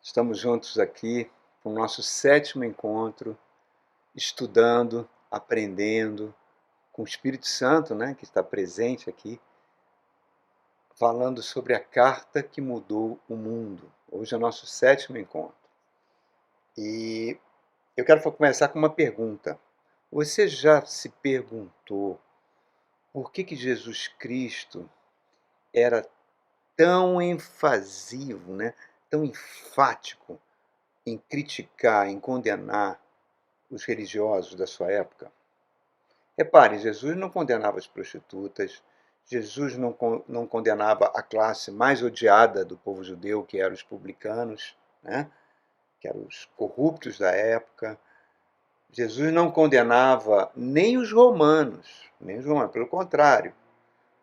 Estamos juntos aqui no nosso 7º encontro, estudando, aprendendo com o Espírito Santo, que está presente aqui, falando sobre a carta que mudou o mundo. Hoje é o nosso 7º encontro. E eu quero começar com uma pergunta. Você já se perguntou por que Jesus Cristo era tão enfasivo, tão enfático em criticar, em condenar os religiosos da sua época? Repare, Jesus não condenava as prostitutas, Jesus não condenava a classe mais odiada do povo judeu, que eram os publicanos, que eram os corruptos da época. Jesus não condenava nem os romanos, pelo contrário,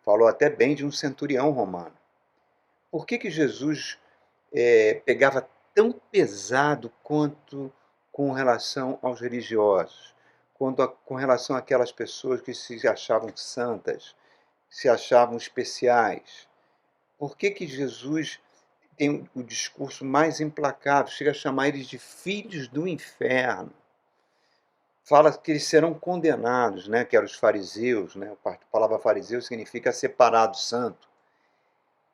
falou até bem de um centurião romano. Por que Jesus pegava tão pesado quanto com relação aos religiosos, com relação àquelas pessoas que se achavam santas, se achavam especiais? Por que Jesus tem o discurso mais implacável, chega a chamar eles de filhos do inferno? Fala que eles serão condenados, que eram os fariseus, a palavra fariseu significa separado, santo.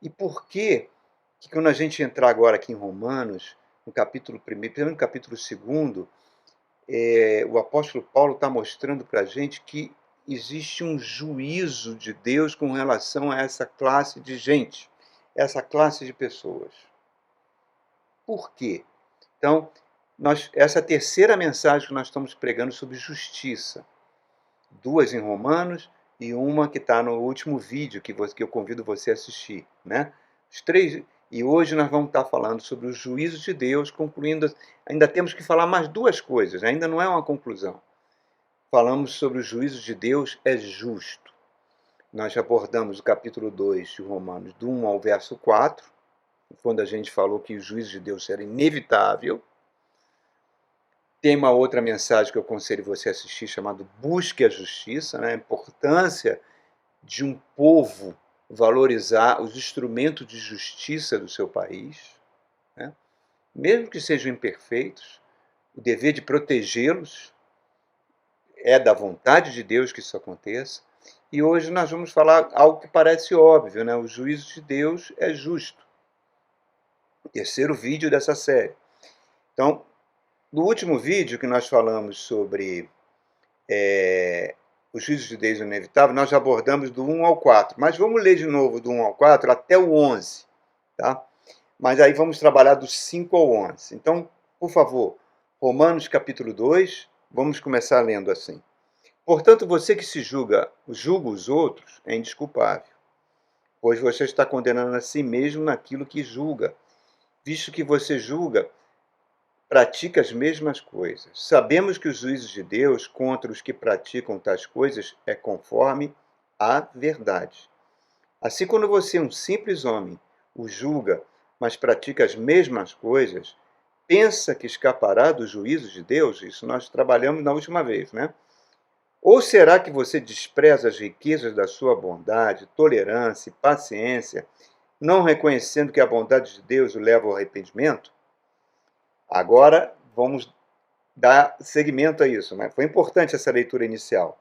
E por que quando a gente entrar agora aqui em Romanos, no capítulo 1, primeiro no capítulo 2, o apóstolo Paulo está mostrando para a gente que existe um juízo de Deus com relação a essa classe de gente, essa classe de pessoas. Por quê? Então, essa terceira mensagem que nós estamos pregando sobre justiça, 2 em Romanos e uma que está no último vídeo que eu convido você a assistir, Os 3, e hoje nós vamos estar falando sobre o juízo de Deus, concluindo, ainda temos que falar mais 2 coisas, ainda não é uma conclusão. Falamos sobre o juízo de Deus é justo. Nós já abordamos o capítulo 2 de Romanos, do 1 ao verso 4, quando a gente falou que o juízo de Deus era inevitável. Tem uma outra mensagem que eu aconselho você a assistir, chamada Busque a Justiça, a importância de um povo valorizar os instrumentos de justiça do seu país, mesmo que sejam imperfeitos, o dever de protegê-los é da vontade de Deus que isso aconteça. E hoje nós vamos falar algo que parece óbvio, o juízo de Deus é justo. Terceiro vídeo dessa série. Então, no último vídeo que nós falamos sobre o juízo de Deus inevitável, nós já abordamos do 1 ao 4, mas vamos ler de novo do 1 ao 4 até o 11, tá? Mas aí vamos trabalhar do 5 ao 11. Então, por favor, Romanos capítulo 2, vamos começar lendo assim. Portanto, você que se julga os outros é indesculpável, pois você está condenando a si mesmo naquilo que julga, visto que você julga, pratica as mesmas coisas. Sabemos que os juízos de Deus contra os que praticam tais coisas é conforme a verdade. Assim, quando você, um simples homem, o julga, mas pratica as mesmas coisas, pensa que escapará do juízo de Deus? Isso nós trabalhamos na última vez, Ou será que você despreza as riquezas da sua bondade, tolerância e paciência, não reconhecendo que a bondade de Deus o leva ao arrependimento? Agora vamos dar seguimento a isso, Foi importante essa leitura inicial.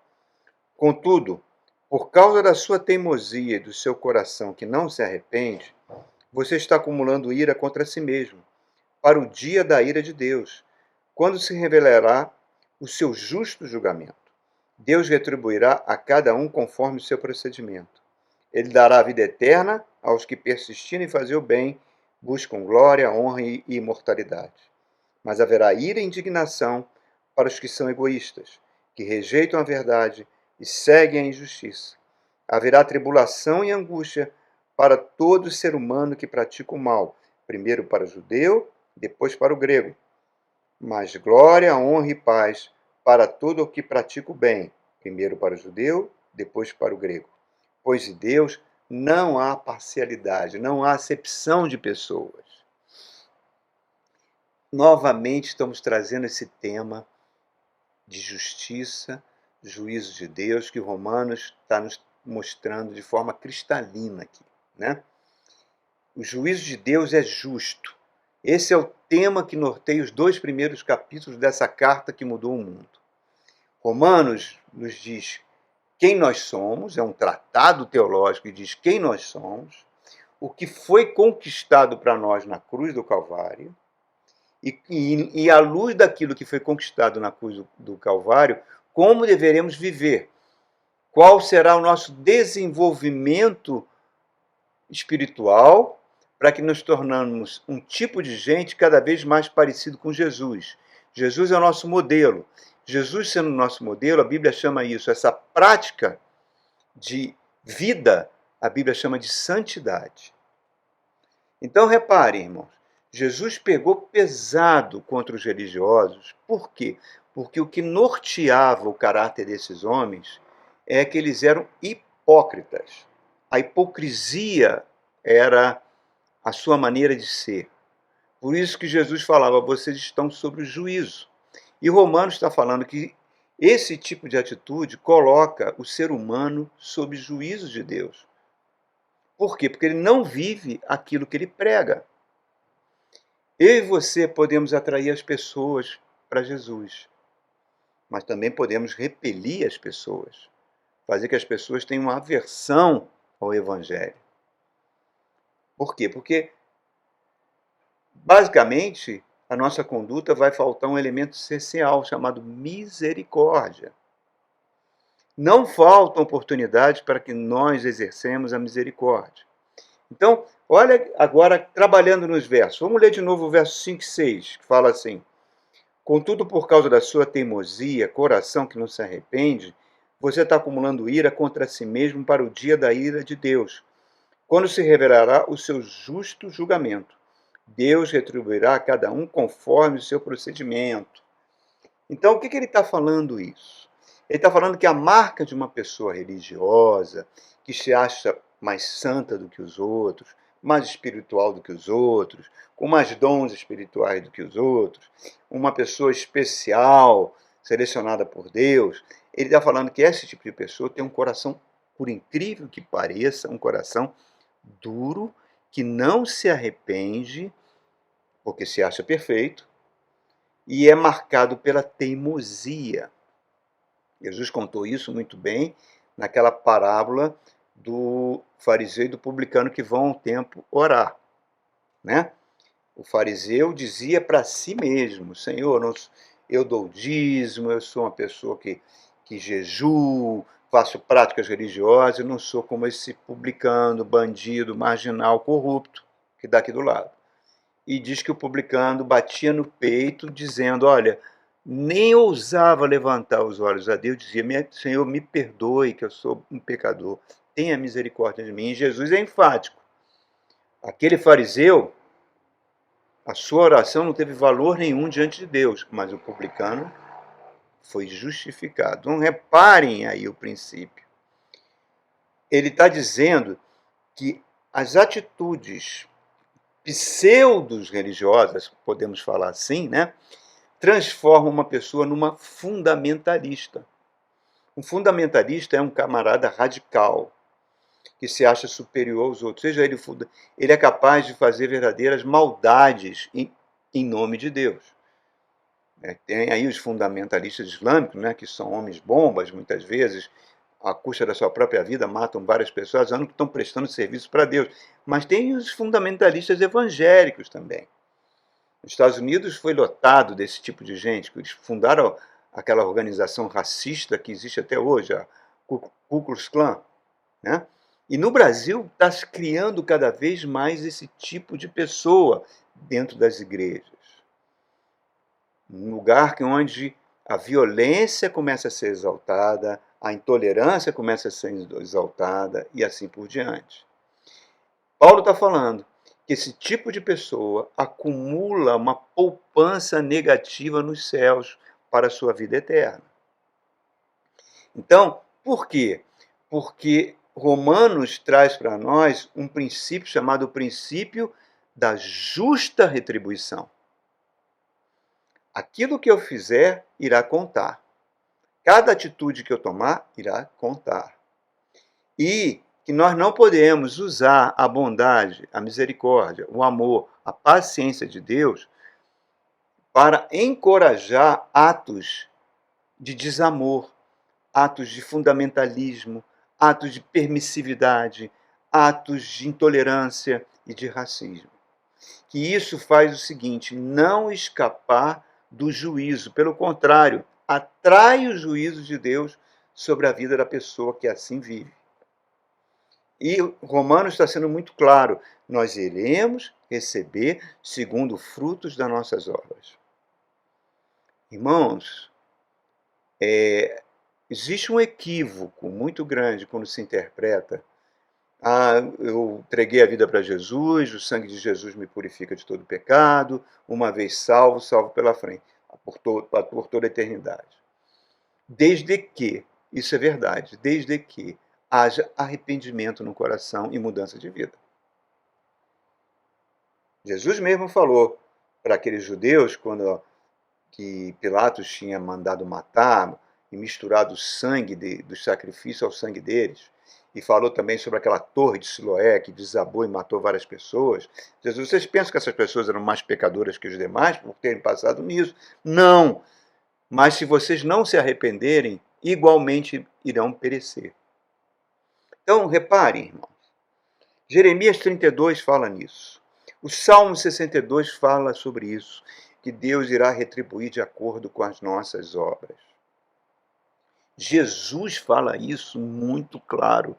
Contudo, por causa da sua teimosia e do seu coração que não se arrepende, você está acumulando ira contra si mesmo, para o dia da ira de Deus, quando se revelará o seu justo julgamento. Deus retribuirá a cada um conforme o seu procedimento. Ele dará a vida eterna aos que persistirem em fazer o bem, buscam glória, honra e imortalidade. Mas haverá ira e indignação para os que são egoístas, que rejeitam a verdade e seguem a injustiça. Haverá tribulação e angústia para todo ser humano que pratica o mal, primeiro para o judeu, depois para o grego. Mas glória, honra e paz para todo o que pratica o bem, primeiro para o judeu, depois para o grego. Pois em Deus não há parcialidade, não há acepção de pessoas. Novamente estamos trazendo esse tema de justiça, juízo de Deus, que Romanos está nos mostrando de forma cristalina aqui, O juízo de Deus é justo. Esse é o tema que norteia os 2 primeiros capítulos dessa carta que mudou o mundo. Romanos nos diz quem nós somos, é um tratado teológico que diz quem nós somos, o que foi conquistado para nós na cruz do Calvário, e à luz daquilo que foi conquistado na cruz do Calvário, como deveremos viver, qual será o nosso desenvolvimento espiritual para que nos tornamos um tipo de gente cada vez mais parecido com Jesus. Jesus é o nosso modelo. Jesus sendo o nosso modelo, a Bíblia chama isso, essa prática de vida, a Bíblia chama de santidade. Então reparem, irmãos, Jesus pegou pesado contra os religiosos. Por quê? Porque o que norteava o caráter desses homens é que eles eram hipócritas. A hipocrisia era a sua maneira de ser. Por isso que Jesus falava, vocês estão sob o juízo. E Romanos está falando que esse tipo de atitude coloca o ser humano sob juízo de Deus. Por quê? Porque ele não vive aquilo que ele prega. Eu e você podemos atrair as pessoas para Jesus, mas também podemos repelir as pessoas, fazer que as pessoas tenham uma aversão ao Evangelho. Por quê? Porque, basicamente, a nossa conduta vai faltar um elemento essencial chamado misericórdia. Não faltam oportunidades para que nós exercemos a misericórdia. Então, olha agora, trabalhando nos versos. Vamos ler de novo o verso 5 e 6, que fala assim: contudo, por causa da sua teimosia, coração que não se arrepende, você está acumulando ira contra si mesmo para o dia da ira de Deus, quando se revelará o seu justo julgamento. Deus retribuirá a cada um conforme o seu procedimento. Então, o que ele está falando isso? Ele está falando que a marca de uma pessoa religiosa, que se acha mais santa do que os outros, mais espiritual do que os outros, com mais dons espirituais do que os outros, uma pessoa especial, selecionada por Deus, ele está falando que esse tipo de pessoa tem um coração, por incrível que pareça, um coração duro, que não se arrepende, porque se acha perfeito, e é marcado pela teimosia. Jesus contou isso muito bem naquela parábola do fariseu e do publicano que vão ao templo orar, né? O fariseu dizia para si mesmo: Senhor, eu dou dízimo, eu sou uma pessoa que jejuo, faço práticas religiosas, eu não sou como esse publicano, bandido, marginal, corrupto, que está aqui do lado. E diz que o publicano batia no peito, dizendo: olha, nem ousava levantar os olhos a Deus, dizia: Senhor, me perdoe, que eu sou um pecador, tenha misericórdia de mim. E Jesus é enfático. Aquele fariseu, a sua oração não teve valor nenhum diante de Deus, mas o publicano foi justificado. Então reparem aí o princípio. Ele está dizendo que as atitudes pseudos religiosas, podemos falar assim, né, transformam uma pessoa numa fundamentalista. Um fundamentalista é um camarada radical, que se acha superior aos outros. Seja ele é capaz de fazer verdadeiras maldades em nome de Deus. Tem aí os fundamentalistas islâmicos, né, que são homens bombas, muitas vezes, à custa da sua própria vida, matam várias pessoas, achando que estão prestando serviço para Deus. Mas tem os fundamentalistas evangélicos também. Nos Estados Unidos foi lotado desse tipo de gente, que eles fundaram aquela organização racista que existe até hoje, a Ku Klux Klan, né? E no Brasil está se criando cada vez mais esse tipo de pessoa dentro das igrejas. Um lugar onde a violência começa a ser exaltada, a intolerância começa a ser exaltada e assim por diante. Paulo está falando que esse tipo de pessoa acumula uma poupança negativa nos céus para a sua vida eterna. Então, por quê? Porque Romanos traz para nós um princípio chamado princípio da justa retribuição. Aquilo que eu fizer irá contar. Cada atitude que eu tomar irá contar. E que nós não podemos usar a bondade, a misericórdia, o amor, a paciência de Deus para encorajar atos de desamor, atos de fundamentalismo, atos de permissividade, atos de intolerância e de racismo. Que isso faz o seguinte, não escapar do juízo, pelo contrário, atrai o juízo de Deus sobre a vida da pessoa que assim vive. E Romanos está sendo muito claro, nós iremos receber segundo frutos das nossas obras. Irmãos, existe um equívoco muito grande quando se interpreta: eu entreguei a vida para Jesus, o sangue de Jesus me purifica de todo pecado, uma vez salvo, salvo pela frente, por toda a eternidade. Desde que, isso é verdade, desde que haja arrependimento no coração e mudança de vida. Jesus mesmo falou para aqueles judeus, quando que Pilatos tinha mandado matar e misturado o sangue do sacrifício ao sangue deles, e falou também sobre aquela torre de Siloé que desabou e matou várias pessoas. Jesus, vocês pensam que essas pessoas eram mais pecadoras que os demais por terem passado nisso? Não! Mas se vocês não se arrependerem, igualmente irão perecer. Então, reparem, irmãos, Jeremias 32 fala nisso. O Salmo 62 fala sobre isso, que Deus irá retribuir de acordo com as nossas obras. Jesus fala isso muito claro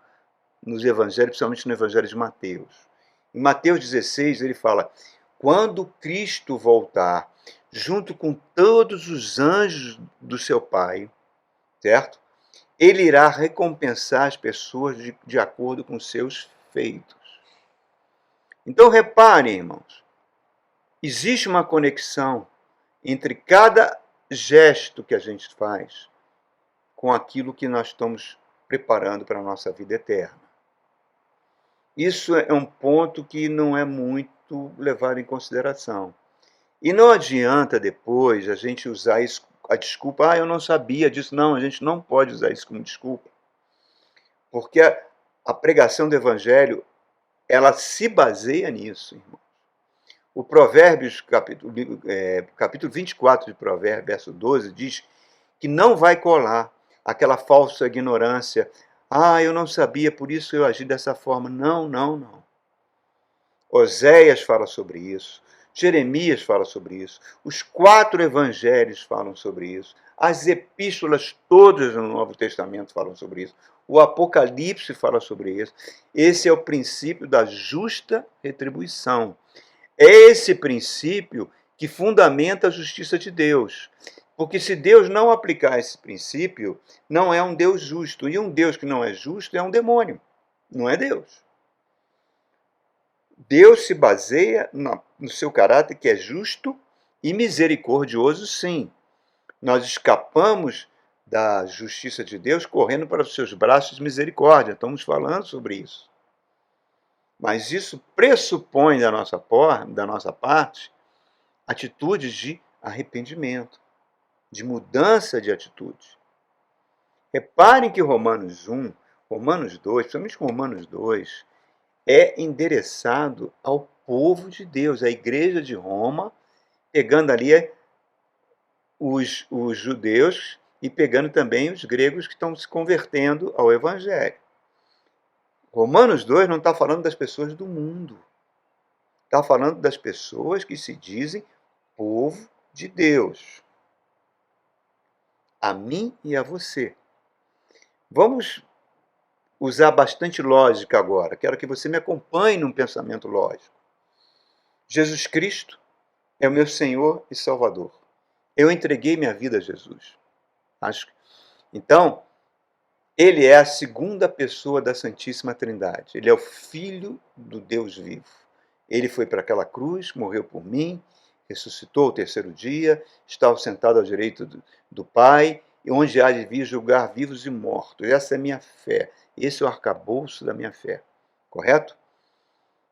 nos evangelhos, principalmente no evangelho de Mateus. Em Mateus 16 ele fala, quando Cristo voltar, junto com todos os anjos do seu Pai, certo? Ele irá recompensar as pessoas de acordo com seus feitos. Então reparem, irmãos, existe uma conexão entre cada gesto que a gente faz com aquilo que nós estamos preparando para a nossa vida eterna. Isso é um ponto que não é muito levado em consideração. E não adianta depois a gente usar isso, a desculpa, eu não sabia disso. Não, a gente não pode usar isso como desculpa. Porque a pregação do Evangelho, ela se baseia nisso, irmão. O Provérbios, capítulo 24 de Provérbios, verso 12, diz que não vai colar aquela falsa ignorância. Eu não sabia, por isso eu agi dessa forma. Não, não, não. Oséias fala sobre isso. Jeremias fala sobre isso. Os 4 evangelhos falam sobre isso. As epístolas todas no Novo Testamento falam sobre isso. O Apocalipse fala sobre isso. Esse é o princípio da justa retribuição. É esse princípio que fundamenta a justiça de Deus. Porque se Deus não aplicar esse princípio, não é um Deus justo. E um Deus que não é justo é um demônio. Não é Deus. Deus se baseia no seu caráter que é justo e misericordioso, sim. Nós escapamos da justiça de Deus correndo para os seus braços de misericórdia. Estamos falando sobre isso. Mas isso pressupõe da nossa parte atitudes de arrependimento, de mudança de atitude. Reparem que Romanos 1, Romanos 2, principalmente Romanos 2, é endereçado ao povo de Deus, à igreja de Roma, pegando ali os judeus e pegando também os gregos que estão se convertendo ao Evangelho. Romanos 2 não está falando das pessoas do mundo. Está falando das pessoas que se dizem povo de Deus. A mim e a você. Vamos usar bastante lógica agora. Quero que você me acompanhe num pensamento lógico. Jesus Cristo é o meu Senhor e Salvador. Eu entreguei minha vida a Jesus. Então, ele é a segunda pessoa da Santíssima Trindade. Ele é o Filho do Deus vivo. Ele foi para aquela cruz, morreu por mim, ressuscitou ao terceiro dia, está sentado à direita do Pai, e onde há de vir julgar vivos e mortos. Essa é a minha fé. Esse é o arcabouço da minha fé. Correto?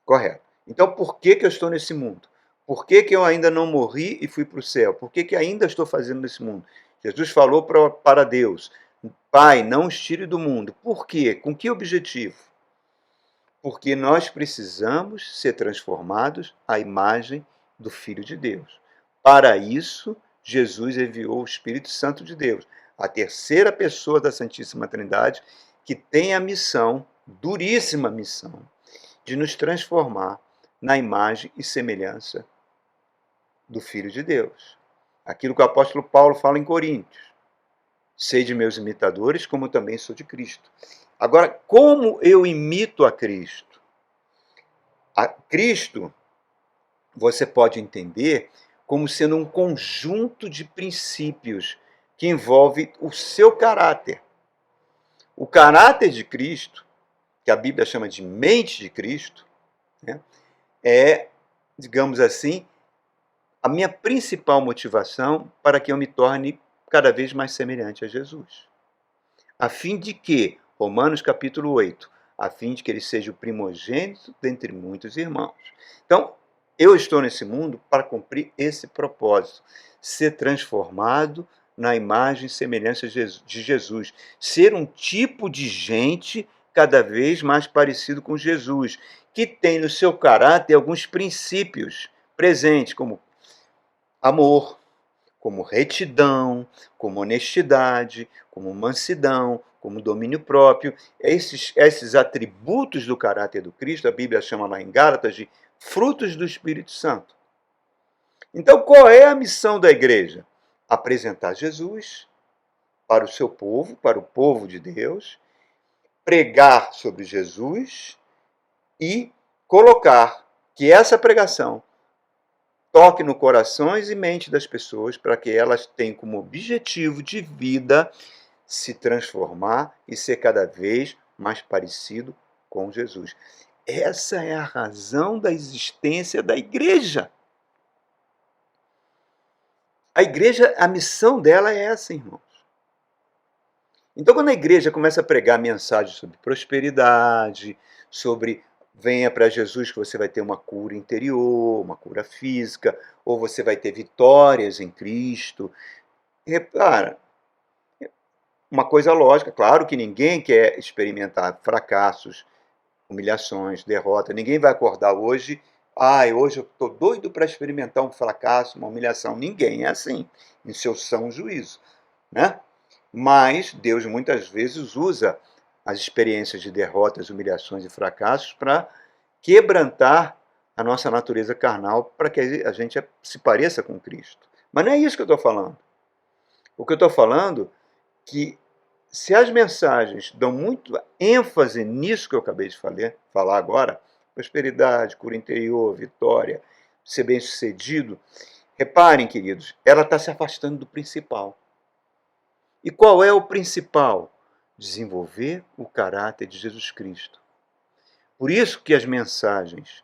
Correto. Então, por que eu estou nesse mundo? Por que eu ainda não morri e fui para o céu? Por que ainda estou fazendo nesse mundo? Jesus falou para Deus, Pai, não os tire do mundo. Por quê? Com que objetivo? Porque nós precisamos ser transformados à imagem do Filho de Deus. Para isso, Jesus enviou o Espírito Santo de Deus, a terceira pessoa da Santíssima Trindade, que tem a missão, duríssima missão, de nos transformar na imagem e semelhança do Filho de Deus. Aquilo que o apóstolo Paulo fala em Coríntios. Sede meus imitadores, como eu também sou de Cristo. Agora, como eu imito a Cristo? A Cristo, você pode entender como sendo um conjunto de princípios que envolve o seu caráter. O caráter de Cristo, que a Bíblia chama de mente de Cristo, né, é, digamos assim, a minha principal motivação para que eu me torne cada vez mais semelhante a Jesus. A fim de que, Romanos capítulo 8, a fim de que ele seja o primogênito dentre muitos irmãos. Então, eu estou nesse mundo para cumprir esse propósito, ser transformado na imagem e semelhança de Jesus, ser um tipo de gente cada vez mais parecido com Jesus, que tem no seu caráter alguns princípios presentes, como amor, como retidão, como honestidade, como mansidão, como domínio próprio. Esses atributos do caráter do Cristo, a Bíblia chama lá em Gálatas de frutos do Espírito Santo. Então, qual é a missão da igreja? Apresentar Jesus para o seu povo, para o povo de Deus, pregar sobre Jesus e colocar que essa pregação toque no corações e mente das pessoas para que elas tenham como objetivo de vida se transformar e ser cada vez mais parecido com Jesus. Essa é a razão da existência da igreja. A igreja, a missão dela é essa, irmãos. Então, quando a igreja começa a pregar mensagens sobre prosperidade, sobre venha para Jesus que você vai ter uma cura interior, uma cura física, ou você vai ter vitórias em Cristo. Repara, uma coisa lógica, claro que ninguém quer experimentar fracassos, humilhações, derrota. Ninguém vai acordar hoje, hoje eu estou doido para experimentar um fracasso, uma humilhação. Ninguém é assim, em seu são juízo, né? Mas Deus muitas vezes usa as experiências de derrotas, humilhações e fracassos para quebrantar a nossa natureza carnal para que a gente se pareça com Cristo. Mas não é isso que eu estou falando. O que eu estou falando é que se as mensagens dão muito ênfase nisso que eu acabei de falar agora, prosperidade, cura interior, vitória, ser bem-sucedido, reparem, queridos, ela está se afastando do principal. E qual é o principal? Desenvolver o caráter de Jesus Cristo. Por isso que as mensagens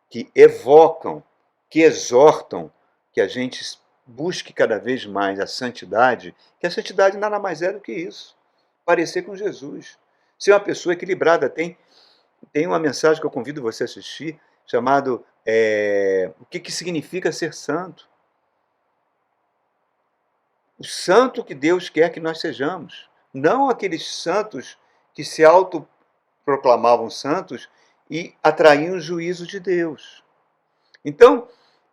que evocam, que exortam, que a gente busque cada vez mais a santidade, que a santidade nada mais é do que isso, parecer com Jesus, ser uma pessoa equilibrada. Tem uma mensagem que eu convido você a assistir, chamado O que significa ser santo? O santo que Deus quer que nós sejamos. Não aqueles santos que se autoproclamavam santos e atraíam o juízo de Deus. Então,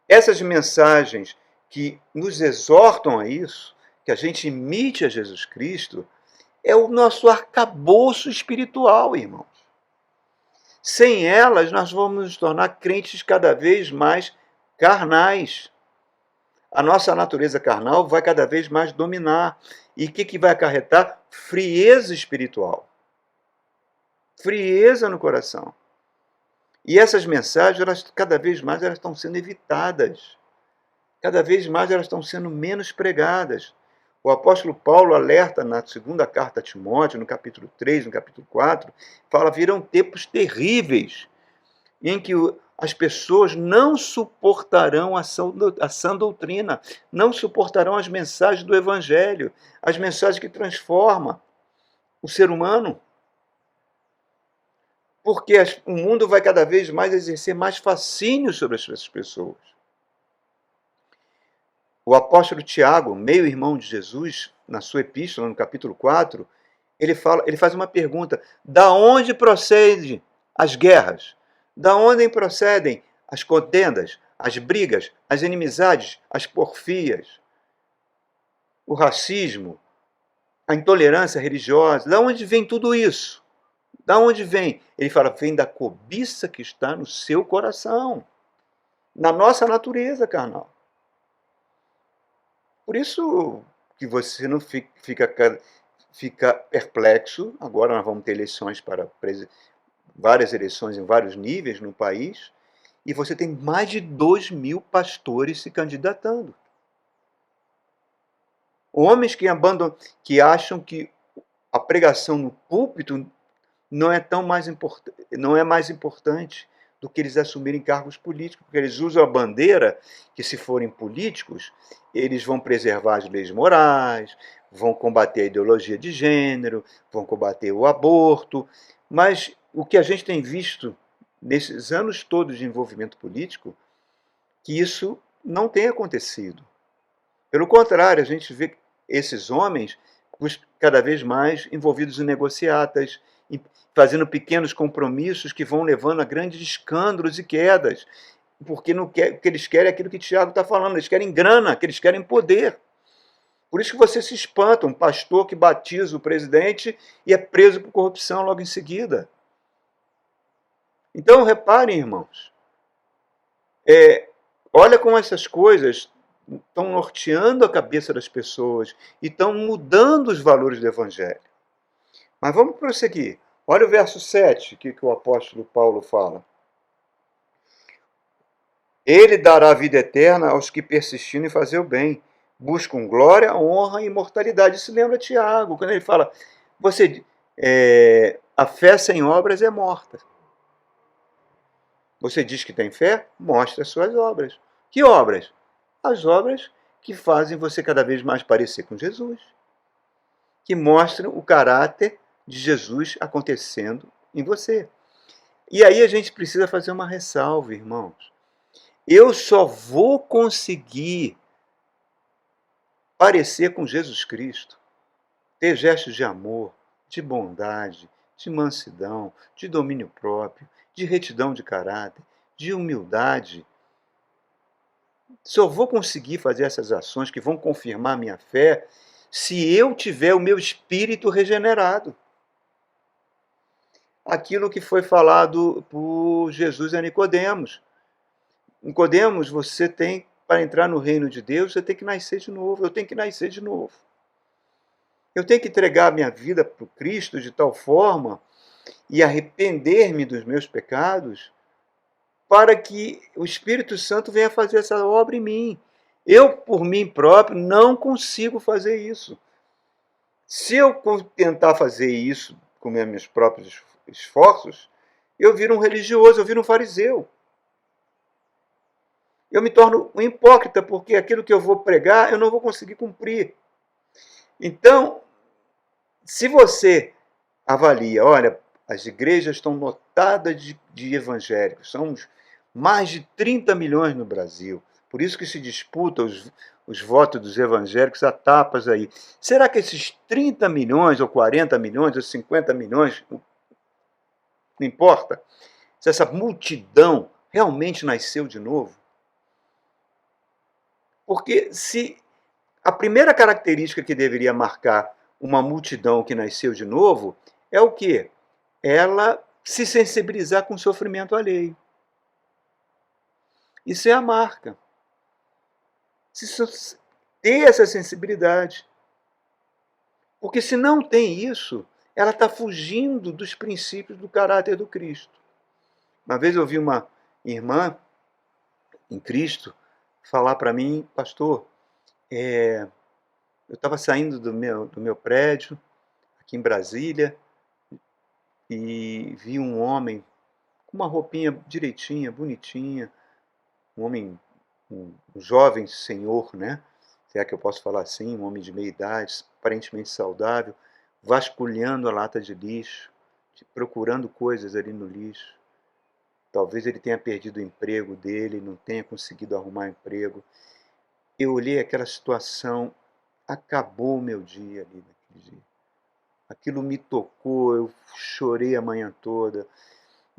essas mensagens que nos exortam a isso, que a gente imite a Jesus Cristo, é o nosso arcabouço espiritual, irmãos. Sem elas, nós vamos nos tornar crentes cada vez mais carnais. A nossa natureza carnal vai cada vez mais dominar. E o que vai acarretar? Frieza espiritual. Frieza no coração. E essas mensagens, cada vez mais elas estão sendo evitadas. Cada vez mais elas estão sendo menos pregadas. O apóstolo Paulo alerta na segunda carta a Timóteo, no capítulo 3, no capítulo 4, fala: virão tempos terríveis em que as pessoas não suportarão a sã doutrina, não suportarão as mensagens do Evangelho, as mensagens que transformam o ser humano. Porque o mundo vai cada vez mais exercer mais fascínio sobre essas pessoas. O apóstolo Tiago, meio-irmão de Jesus, na sua epístola, no capítulo 4, ele faz uma pergunta: da onde procede as guerras? Da onde procedem as contendas, as brigas, as inimizades, as porfias, o racismo, a intolerância religiosa? Da onde vem tudo isso? Da onde vem? Ele fala, vem da cobiça que está no seu coração, na nossa natureza carnal. Por isso que você não fica perplexo. Agora nós vamos ter eleições para várias eleições em vários níveis no país, e você tem mais de 2.000 pastores se candidatando. Homens que acham que a pregação no púlpito não é mais importante do que eles assumirem cargos políticos, porque eles usam a bandeira que, se forem políticos, eles vão preservar as leis morais, vão combater a ideologia de gênero, vão combater o aborto. Mas o que a gente tem visto nesses anos todos de envolvimento político, que isso não tem acontecido. Pelo contrário, a gente vê esses homens cada vez mais envolvidos em negociatas, fazendo pequenos compromissos que vão levando a grandes escândalos e quedas, porque o que eles querem é aquilo que Tiago está falando, eles querem grana, que eles querem poder. Por isso que você se espanta, um pastor que batiza o presidente e é preso por corrupção logo em seguida. Então, reparem, irmãos, olha como essas coisas estão norteando a cabeça das pessoas e estão mudando os valores do Evangelho. Mas vamos prosseguir. Olha o verso 7, que o apóstolo Paulo fala. Ele dará vida eterna aos que persistindo em fazer o bem, buscam glória, honra e imortalidade. Isso lembra Tiago, quando ele fala, a fé sem obras é morta. Você diz que tem fé? Mostre as suas obras. Que obras? As obras que fazem você cada vez mais parecer com Jesus, que mostram o caráter de Jesus acontecendo em você. E aí a gente precisa fazer uma ressalva, irmãos. Eu só vou conseguir parecer com Jesus Cristo, ter gestos de amor, de bondade, de mansidão, de domínio próprio, de retidão de caráter, de humildade. Só vou conseguir fazer essas ações que vão confirmar minha fé se eu tiver o meu espírito regenerado. Aquilo que foi falado por Jesus a Nicodemos. Nicodemos, para entrar no reino de Deus, você tem que nascer de novo. Eu tenho que nascer de novo. Eu tenho que entregar a minha vida para o Cristo de tal forma e arrepender-me dos meus pecados para que o Espírito Santo venha fazer essa obra em mim. Eu, por mim próprio, não consigo fazer isso. Se eu tentar fazer isso com meus próprios esforços, eu viro um religioso, eu viro um fariseu. Eu me torno um hipócrita, porque aquilo que eu vou pregar, eu não vou conseguir cumprir. Então, se você avalia, olha, as igrejas estão lotadas de evangélicos, somos mais de 30 milhões no Brasil, por isso que se disputa os votos dos evangélicos a tapas aí. Será que esses 30 milhões, ou 40 milhões, ou 50 milhões, não importa, se essa multidão realmente nasceu de novo? Porque se a primeira característica que deveria marcar uma multidão que nasceu de novo é o quê? Ela se sensibilizar com o sofrimento alheio. Isso é a marca. Ter essa sensibilidade. Porque se não tem isso, ela está fugindo dos princípios do caráter do Cristo. Uma vez eu ouvi uma irmã em Cristo falar para mim, pastor, eu estava saindo do meu prédio, aqui em Brasília, e vi um homem com uma roupinha direitinha, bonitinha, um jovem senhor, né? Se é que eu posso falar assim, um homem de meia idade, aparentemente saudável, vasculhando a lata de lixo, procurando coisas ali no lixo. Talvez ele tenha perdido o emprego dele, não tenha conseguido arrumar emprego. Eu olhei aquela situação, acabou o meu dia ali naquele dia. Aquilo me tocou, eu chorei a manhã toda.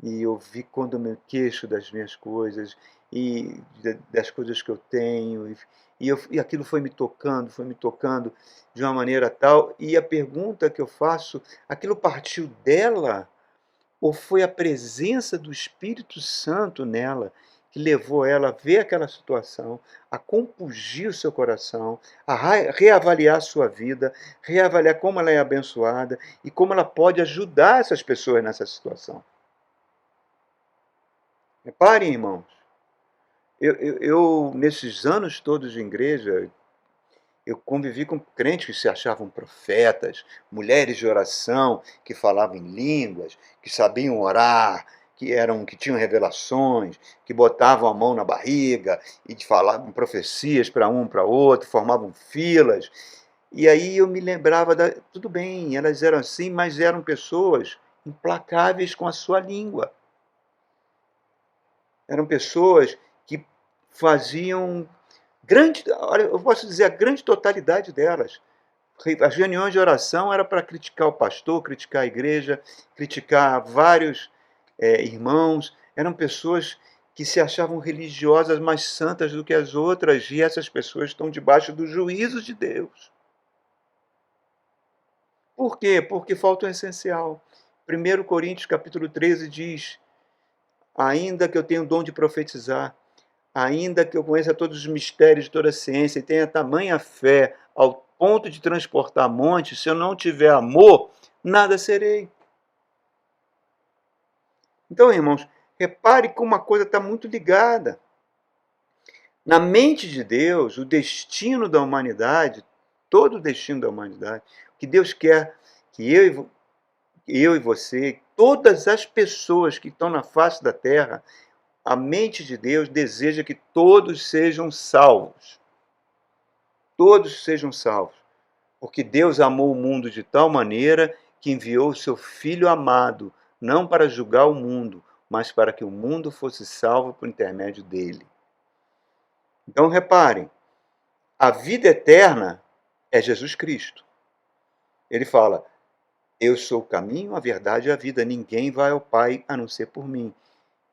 e eu vi quando eu me queixo das minhas coisas e das coisas que eu tenho, e aquilo foi me tocando de uma maneira tal, e a pergunta que eu faço, aquilo partiu dela ou foi a presença do Espírito Santo nela que levou ela a ver aquela situação, a compungir o seu coração, a reavaliar a sua vida, reavaliar como ela é abençoada e como ela pode ajudar essas pessoas nessa situação? Reparem, irmãos, nesses anos todos de igreja, eu convivi com crentes que se achavam profetas, mulheres de oração que falavam em línguas, que sabiam orar, que tinham revelações, que botavam a mão na barriga e falavam profecias para um para outro, formavam filas. E aí eu me lembrava tudo bem, elas eram assim, mas eram pessoas implacáveis com a sua língua. Eram pessoas que faziam olha, eu posso dizer, a grande totalidade delas. As reuniões de oração era para criticar o pastor, criticar a igreja, criticar vários irmãos. Eram pessoas que se achavam religiosas mais santas do que as outras, e essas pessoas estão debaixo do juízo de Deus. Por quê? Porque falta o essencial. 1 Coríntios capítulo 13 diz: ainda que eu tenha o dom de profetizar, ainda que eu conheça todos os mistérios de toda a ciência e tenha tamanha fé ao ponto de transportar montes, se eu não tiver amor, nada serei. Então, irmãos, repare como uma coisa está muito ligada. Na mente de Deus, o destino da humanidade, todo o destino da humanidade, que Deus quer que eu e você, todas as pessoas que estão na face da terra, a mente de Deus deseja que todos sejam salvos. Todos sejam salvos. Porque Deus amou o mundo de tal maneira que enviou o seu Filho amado, não para julgar o mundo, mas para que o mundo fosse salvo por intermédio dele. Então reparem, a vida eterna é Jesus Cristo. Ele fala: eu sou o caminho, a verdade e a vida. Ninguém vai ao Pai a não ser por mim.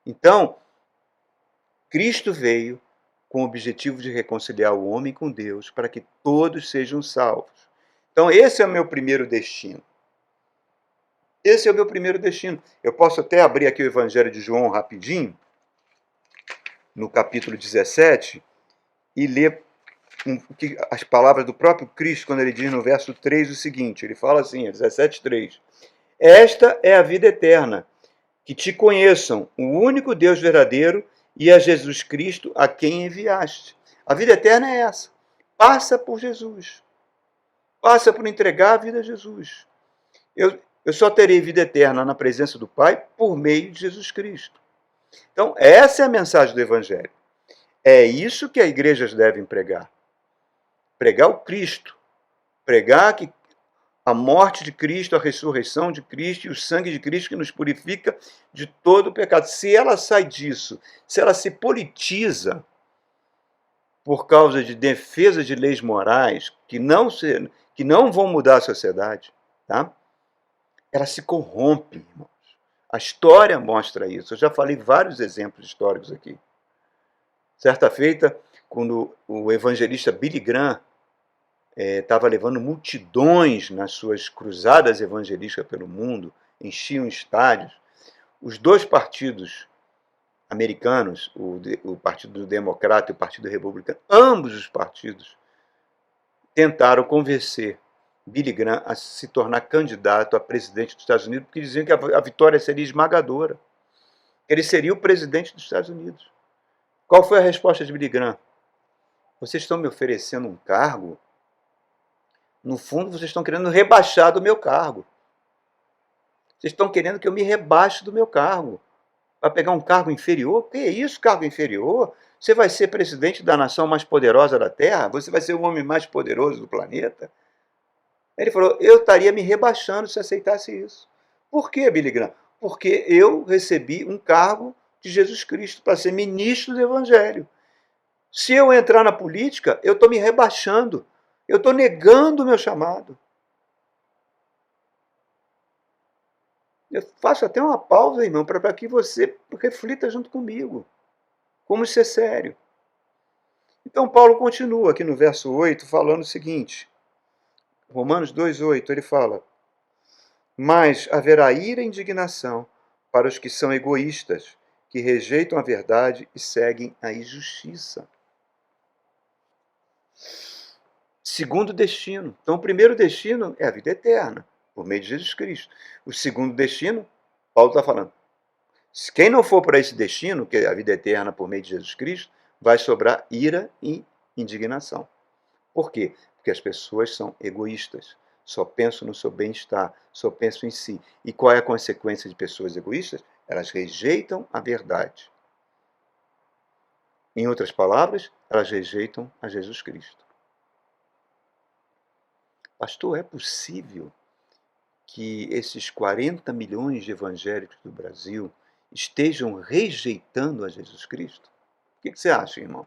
Então, Cristo veio com o objetivo de reconciliar o homem com Deus para que todos sejam salvos. Então, esse é o meu primeiro destino. Esse é o meu primeiro destino. Eu posso até abrir aqui o Evangelho de João rapidinho, no capítulo 17, e ler as palavras do próprio Cristo, quando ele diz no verso 3 o seguinte, ele fala assim, 17:3, esta é a vida eterna, que te conheçam, o único Deus verdadeiro, e a Jesus Cristo, a quem enviaste. A vida eterna é essa. Passa por Jesus. Passa por entregar a vida a Jesus. Eu só terei vida eterna na presença do Pai por meio de Jesus Cristo. Então, essa é a mensagem do Evangelho. É isso que as igrejas devem pregar. Pregar o Cristo. Pregar que a morte de Cristo, a ressurreição de Cristo e o sangue de Cristo que nos purifica de todo o pecado. Se ela sai disso, se ela se politiza por causa de defesa de leis morais que não vão mudar a sociedade, tá? Ela se corrompe, irmãos. A história mostra isso. Eu já falei vários exemplos históricos aqui. Certa feita, quando o evangelista Billy Graham estava levando multidões nas suas cruzadas evangelísticas pelo mundo, enchiam estádios, os dois partidos americanos, o Partido Democrata e o Partido Republicano, ambos os partidos tentaram convencer Billy Graham a se tornar candidato a presidente dos Estados Unidos, porque diziam que a vitória seria esmagadora. Ele seria o presidente dos Estados Unidos. Qual foi a resposta de Billy Graham? Vocês estão me oferecendo um cargo? No fundo, vocês estão querendo rebaixar do meu cargo. Vocês estão querendo que eu me rebaixe do meu cargo. Para pegar um cargo inferior? O que é isso, cargo inferior? Você vai ser presidente da nação mais poderosa da Terra? Você vai ser o homem mais poderoso do planeta? Ele falou, eu estaria me rebaixando se aceitasse isso. Por quê, Billy Graham? Porque eu recebi um cargo de Jesus Cristo para ser ministro do Evangelho. Se eu entrar na política, eu estou me rebaixando. Eu estou negando o meu chamado. Eu faço até uma pausa, irmão, para que você reflita junto comigo. Como isso é sério. Então, Paulo continua aqui no verso 8, falando o seguinte. Romanos 2,8, ele fala: mas haverá ira e indignação para os que são egoístas, que rejeitam a verdade e seguem a injustiça. Segundo destino. Então, o primeiro destino é a vida eterna, por meio de Jesus Cristo. O segundo destino, Paulo está falando, quem não for para esse destino, que é a vida eterna por meio de Jesus Cristo, vai sobrar ira e indignação. Por quê? Porque as pessoas são egoístas, só pensam no seu bem-estar, só pensam em si. E qual é a consequência de pessoas egoístas? Elas rejeitam a verdade. Em outras palavras, elas rejeitam a Jesus Cristo. Pastor, é possível que esses 40 milhões de evangélicos do Brasil estejam rejeitando a Jesus Cristo? O que você acha, irmão?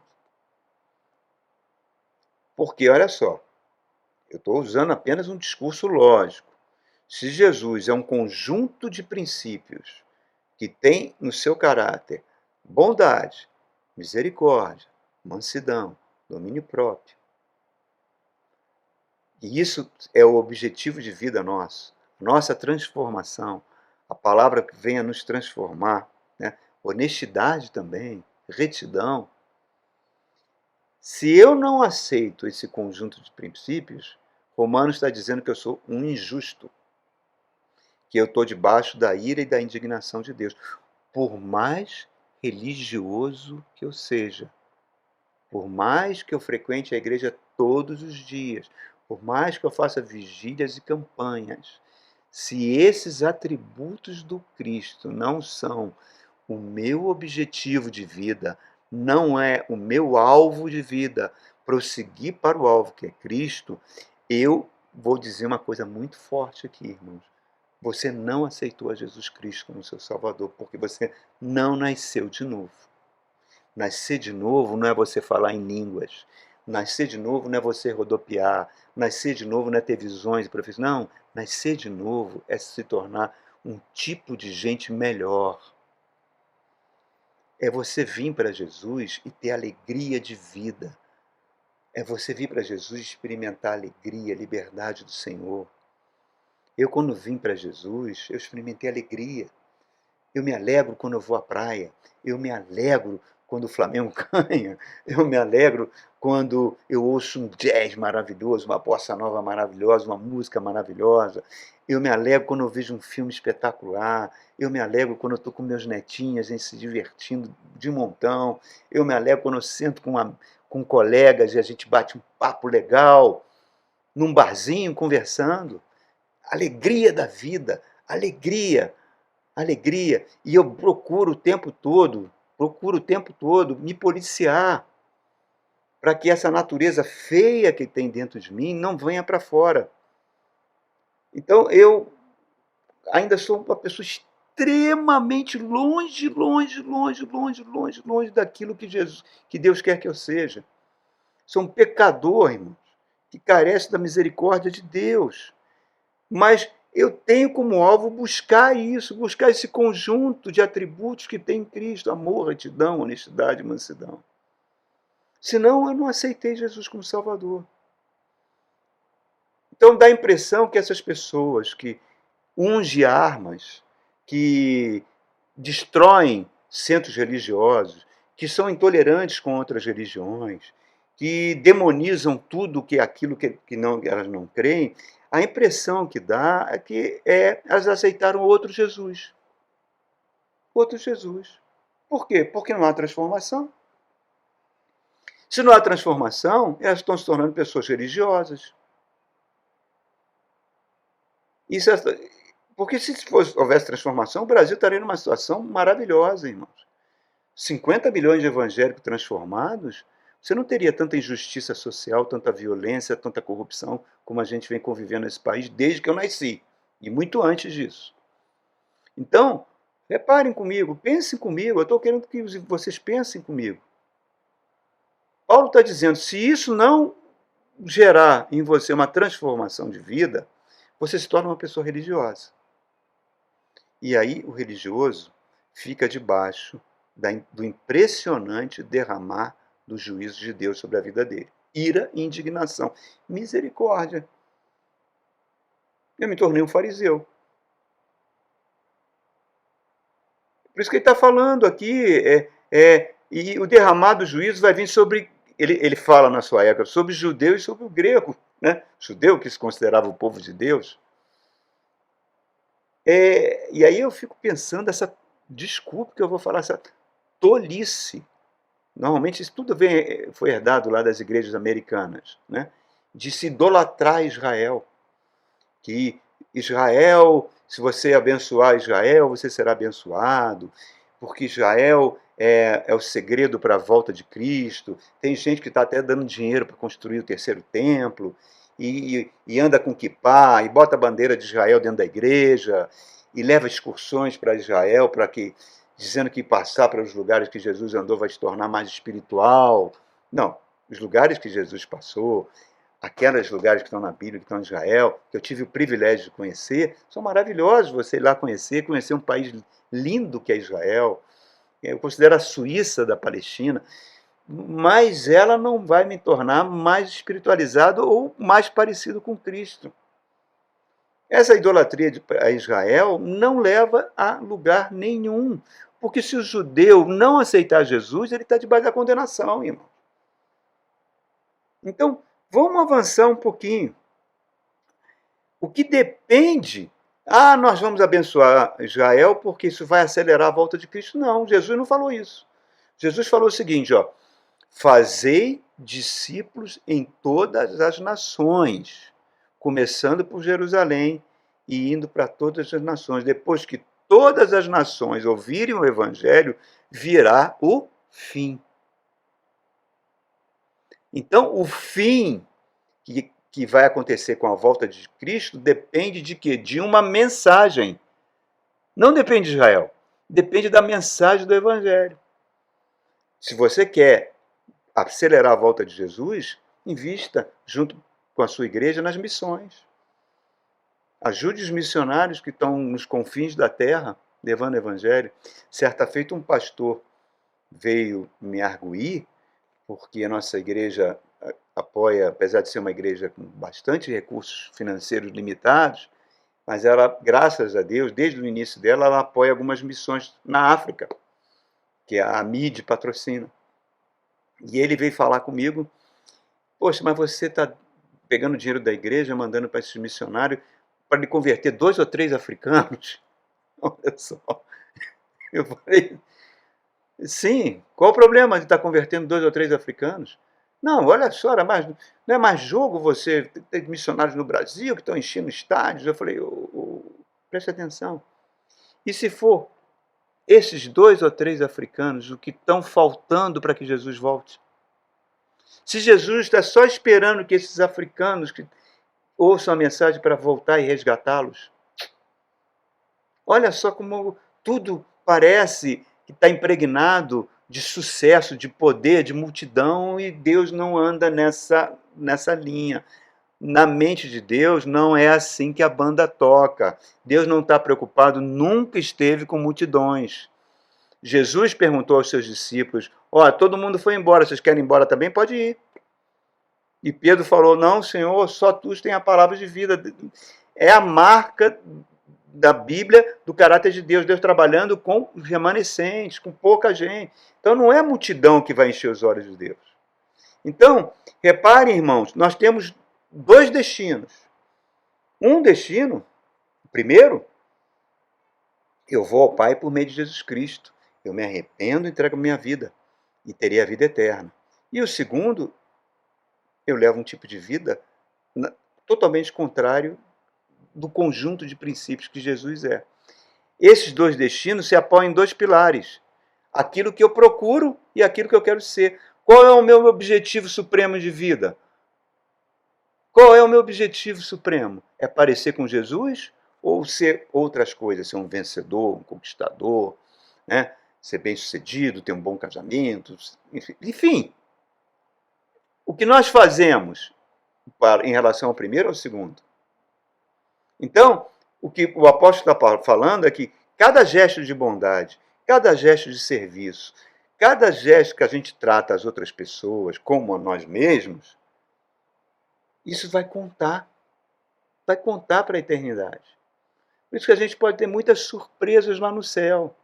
Porque, olha só, eu estou usando apenas um discurso lógico. Se Jesus é um conjunto de princípios que tem no seu caráter bondade, misericórdia, mansidão, domínio próprio, e isso é o objetivo de vida nosso, nossa transformação, a palavra que venha nos transformar, né? Honestidade também, retidão. Se eu não aceito esse conjunto de princípios, Romanos está dizendo que eu sou um injusto, que eu estou debaixo da ira e da indignação de Deus, por mais religioso que eu seja, por mais que eu frequente a igreja todos os dias, por mais que eu faça vigílias e campanhas, se esses atributos do Cristo não são o meu objetivo de vida, não é o meu alvo de vida, prosseguir para o alvo que é Cristo, eu vou dizer uma coisa muito forte aqui, irmãos. Você não aceitou a Jesus Cristo como seu Salvador, porque você não nasceu de novo. Nascer de novo não é você falar em línguas. Nascer de novo não é você rodopiar. Nascer de novo não é ter visões e profecias. Não, nascer de novo é se tornar um tipo de gente melhor. É você vir para Jesus e ter alegria de vida. É você vir para Jesus e experimentar a alegria, a liberdade do Senhor. Eu, quando vim para Jesus, eu experimentei alegria. Eu me alegro quando eu vou à praia. Eu me alegro quando o Flamengo ganha. Eu me alegro quando eu ouço um jazz maravilhoso, uma bossa nova maravilhosa, uma música maravilhosa. Eu me alegro quando eu vejo um filme espetacular. Eu me alegro quando eu estou com meus netinhos, a gente se divertindo de montão. Eu me alegro quando eu sento com colegas e a gente bate um papo legal, num barzinho, conversando. Alegria da vida, alegria, alegria. E eu procuro o tempo todo me policiar para que essa natureza feia que tem dentro de mim não venha para fora. Então eu ainda sou uma pessoa extremamente longe, longe, longe, longe, longe, longe daquilo que Deus quer que eu seja. Sou um pecador, irmãos, que carece da misericórdia de Deus. Mas eu tenho como alvo buscar isso, buscar esse conjunto de atributos que tem em Cristo: amor, retidão, honestidade, mansidão. Senão eu não aceitei Jesus como Salvador. Então dá a impressão que essas pessoas que ungem armas, que destroem centros religiosos, que são intolerantes com outras religiões, que demonizam tudo que é aquilo que não, elas não creem, a impressão que dá é que elas aceitaram outro Jesus. Outro Jesus. Por quê? Porque não há transformação. Se não há transformação, elas estão se tornando pessoas religiosas. Isso é, porque se houvesse transformação, o Brasil estaria numa situação maravilhosa, irmãos. 50 milhões de evangélicos transformados, você não teria tanta injustiça social, tanta violência, tanta corrupção como a gente vem convivendo nesse país desde que eu nasci, e muito antes disso. Então, reparem comigo, pensem comigo, eu estou querendo que vocês pensem comigo. Paulo está dizendo, se isso não gerar em você uma transformação de vida, você se torna uma pessoa religiosa. E aí o religioso fica debaixo do impressionante derramar do juízo de Deus sobre a vida dele. Ira e indignação. Misericórdia. Eu me tornei um fariseu. Por isso que ele está falando aqui, e o derramar do juízo vai vir sobre, ele fala na sua época, sobre o judeu e sobre o grego, né? O judeu que se considerava o povo de Deus. E aí eu fico pensando, desculpa que eu vou falar, essa tolice. Normalmente isso tudo foi herdado lá das igrejas americanas, né? De se idolatrar Israel. Que Israel, se você abençoar Israel, você será abençoado, porque Israel é o segredo para a volta de Cristo. Tem gente que está até dando dinheiro para construir o terceiro templo, e anda com quipá, e bota a bandeira de Israel dentro da igreja, e leva excursões para Israel, dizendo que passar pelos lugares que Jesus andou vai se tornar mais espiritual. Não, os lugares que Jesus passou, aqueles lugares que estão na Bíblia, que estão em Israel, que eu tive o privilégio de conhecer, são maravilhosos. Você ir lá conhecer um país lindo que é Israel. Eu considero a Suíça da Palestina, mas ela não vai me tornar mais espiritualizado ou mais parecido com Cristo. Essa idolatria a Israel não leva a lugar nenhum, porque se o judeu não aceitar Jesus, ele está debaixo da condenação, irmão. Então, vamos avançar um pouquinho. O que depende... nós vamos abençoar Israel porque isso vai acelerar a volta de Cristo. Não, Jesus não falou isso. Jesus falou o seguinte, fazei discípulos em todas as nações, começando por Jerusalém e indo para todas as nações. Depois que todas as nações ouvirem o Evangelho, virá o fim. Então, o fim que vai acontecer com a volta de Cristo depende de quê? De uma mensagem. Não depende de Israel. Depende da mensagem do Evangelho. Se você quer acelerar a volta de Jesus, invista junto com a sua igreja nas missões. Ajude os missionários que estão nos confins da terra, levando o Evangelho. Certa feita, um pastor veio me arguir, porque a nossa igreja apoia, apesar de ser uma igreja com bastante recursos financeiros limitados, mas ela, graças a Deus, desde o início dela, ela apoia algumas missões na África, que a MID patrocina. E ele veio falar comigo, poxa, mas você está pegando dinheiro da igreja, mandando para esses missionários, para lhe converter 2 ou 3 africanos? Olha só. Eu falei, sim, qual o problema de estar convertendo 2 ou 3 africanos? Não, olha só, não é mais jogo você ter missionários no Brasil que estão enchendo estádios. Eu falei, preste atenção. E se for esses 2 ou 3 africanos o que estão faltando para que Jesus volte? Se Jesus está só esperando que esses africanos que ouçam a mensagem para voltar e resgatá-los. Olha só como tudo parece que está impregnado de sucesso, de poder, de multidão, e Deus não anda nessa linha. Na mente de Deus não é assim que a banda toca. Deus não está preocupado, nunca esteve com multidões. Jesus perguntou aos seus discípulos, todo mundo foi embora, vocês querem ir embora também? Pode ir. E Pedro falou, não, Senhor, só tu tens a palavra de vida. É a marca da Bíblia, do caráter de Deus, Deus trabalhando com os remanescentes, com pouca gente. Então não é a multidão que vai encher os olhos de Deus. Então, reparem, irmãos, nós temos 2 destinos. Um destino, primeiro, eu vou ao Pai por meio de Jesus Cristo. Eu me arrependo e entrego a minha vida e terei a vida eterna. E o segundo, eu levo um tipo de vida totalmente contrário do conjunto de princípios que Jesus é. Esses 2 destinos se apoiam em 2 pilares. Aquilo que eu procuro e aquilo que eu quero ser. Qual é o meu objetivo supremo de vida? Qual é o meu objetivo supremo? É parecer com Jesus ou ser outras coisas? Ser um vencedor, um conquistador, né? Ser bem-sucedido, ter um bom casamento, enfim. O que nós fazemos em relação ao primeiro ou ao segundo? Então, o que o apóstolo está falando é que Cada gesto de bondade, cada gesto de serviço, cada gesto que a gente trata as outras pessoas como a nós mesmos, isso vai contar para a eternidade. Por isso que a gente pode ter muitas surpresas lá no céu.